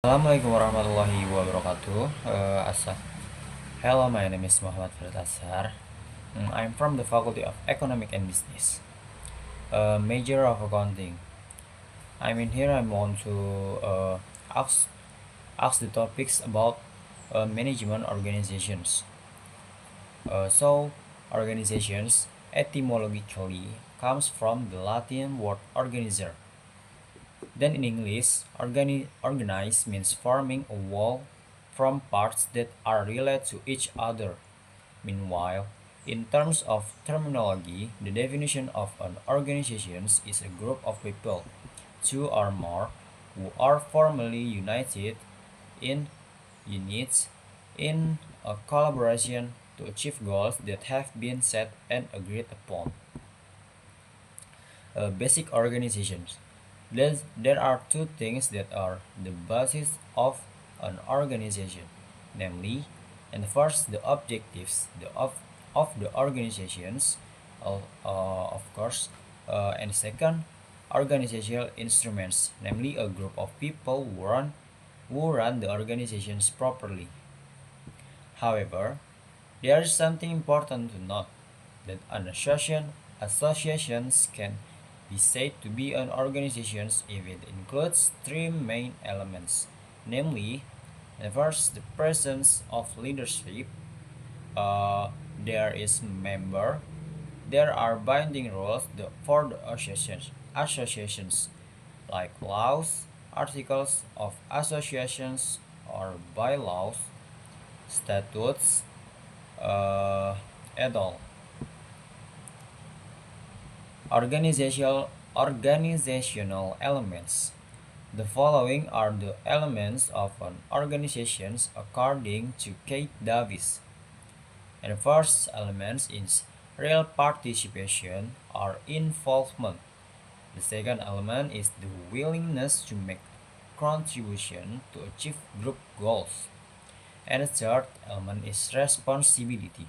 Assalamualaikum warahmatullahi wabarakatuh. Hello, my name is Muhammad Farid Ashar. I'm from the Faculty of Economic and Business, major of accounting. In here. I want to ask the topics about management organizations. Organizations etymologically comes from the Latin word organizer. Then in English, organize means forming a wall from parts that are related to each other. Meanwhile, in terms of terminology, the definition of an organization is a group of people, two or more, who are formally united in units in a collaboration to achieve goals that have been set and agreed upon. Basic organizations. There are two things that are the basis of an organization, namely, and first the objectives of the organizations, of course, and second, organizational instruments, namely a group of people who run the organizations properly. However, there is something important to note that an associations can be said to be an organization if it includes three main elements, namely, first, the presence of leadership. There is member. There are binding rules for the associations, like laws, articles of associations or bylaws, statutes, uh, et al. Organizational elements. The following are the elements of an organization according to Kate Davis. And the first element is real participation or involvement. The second element is the willingness to make contribution to achieve group goals. And the third element is responsibility.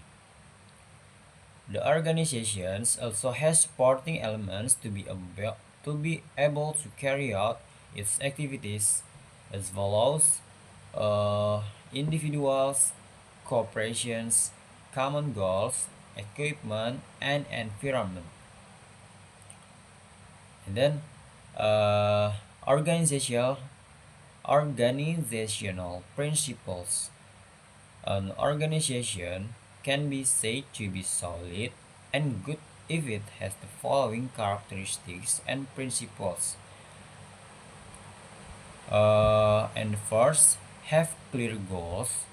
The organizations also has supporting elements to be able to carry out its activities as follows: individuals, corporations, common goals, equipment, and environment. And then uh, organizational organizational principles. An organization can be said to be solid and good if it has the following characteristics and principles. And first, have clear goals.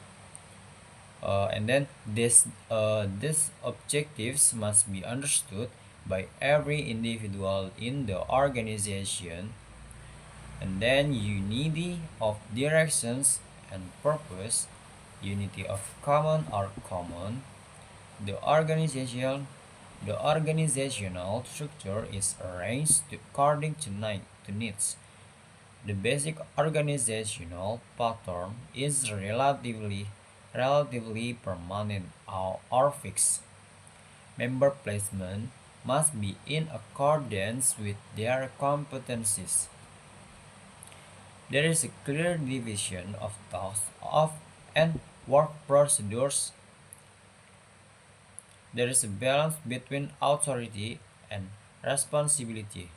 And then these objectives must be understood by every individual in the organization. And then unity of directions and purpose, unity of common or common. The organizational structure is arranged according to needs. The basic organizational pattern is relatively permanent or fixed. Member placement must be in accordance with their competencies. There is a clear division of tasks and work procedures. There is a balance between authority and responsibility.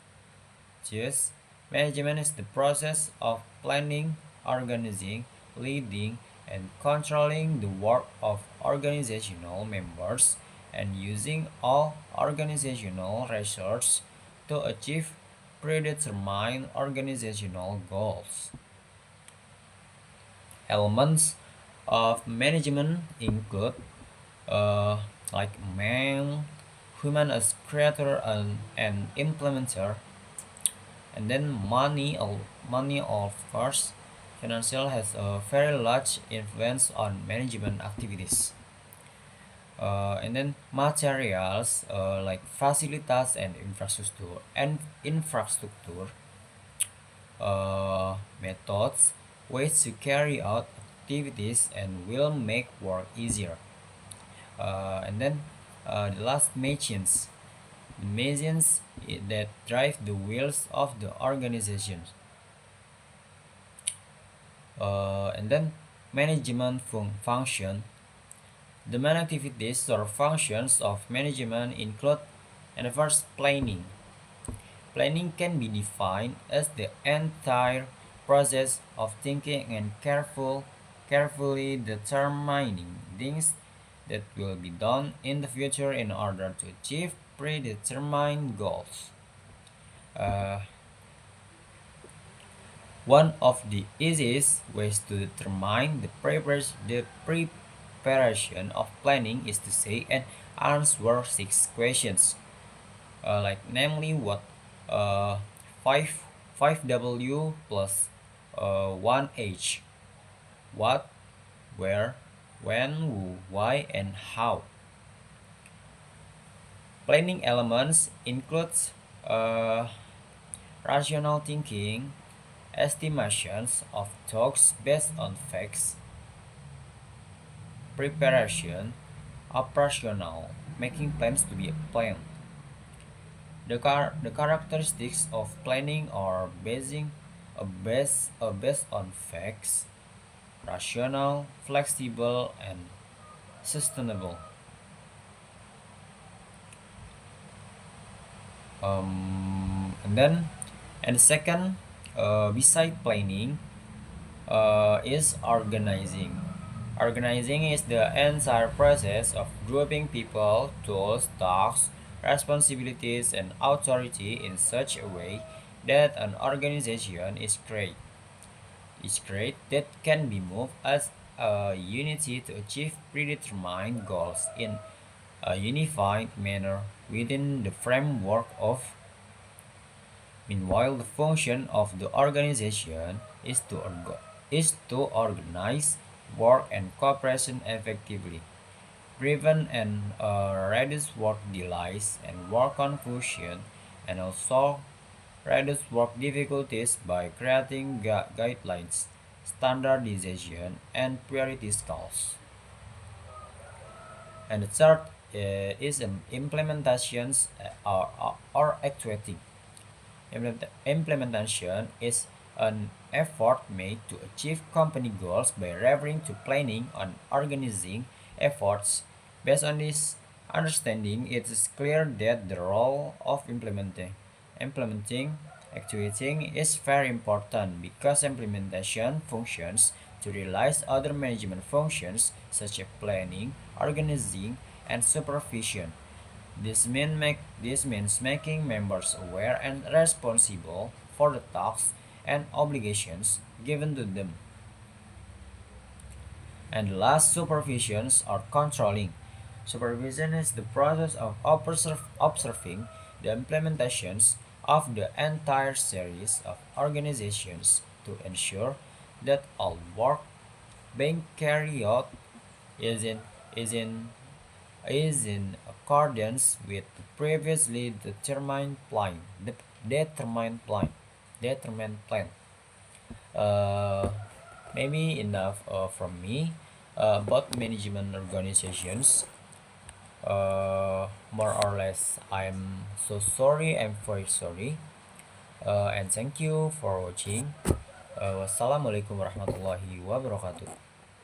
Thus, management is the process of planning, organizing, leading, and controlling the work of organizational members and using all organizational resources to achieve predetermined organizational goals. Elements of management include uh, like man, human as creator and implementer, and then money of course. Financial has a very large influence on management activities. And then materials like facilities and infrastructure, methods, ways to carry out activities and will make work easier. And then the last, machines. The machines that drive the wheels of the organization. And then management function. The main activities or functions of management include, and first, planning. Planning can be defined as the entire process of thinking and carefully determining things that will be done in the future in order to achieve predetermined goals. Uh, One of the easiest ways to determine the preparation of planning is to say and answer six questions, like namely what, uh, 5 5W plus 1H, what, where, when, who, why, and how. Planning elements includes rational thinking, estimations of talks based on facts, preparation, operational, making plans to be a plan. The characteristics of planning are based on facts, rational, flexible, and sustainable. And then, and the second, beside planning, is organizing. Organizing is the entire process of grouping people, tools, tasks, responsibilities, and authority in such a way that an organization is great that can be moved as a unity to achieve predetermined goals in a unified manner within the framework of. Meanwhile, the function of the organization is to organize work and cooperation effectively, prevent and reduce work delays and work confusion, and also reduce work difficulties by creating guidelines, standardization, and priority goals. And the third is implementations or actuating. Implementation is an effort made to achieve company goals by referring to planning and organizing efforts. Based on this understanding, it is clear that the role of implementing, actuating is very important because implementation functions to realize other management functions such as planning, organizing, and supervision. This means making members aware and responsible for the tasks and obligations given to them. And the last, supervisions or controlling. Supervision is the process of observing the implementations of the entire series of organizations to ensure that all work being carried out is in is in is in accordance with the previously determined plan. Determined plan. Uh, Maybe enough from me about management organizations. More or less, I'm so sorry. I'm very sorry. And thank you for watching. Wassalamualaikum warahmatullahi wabarakatuh.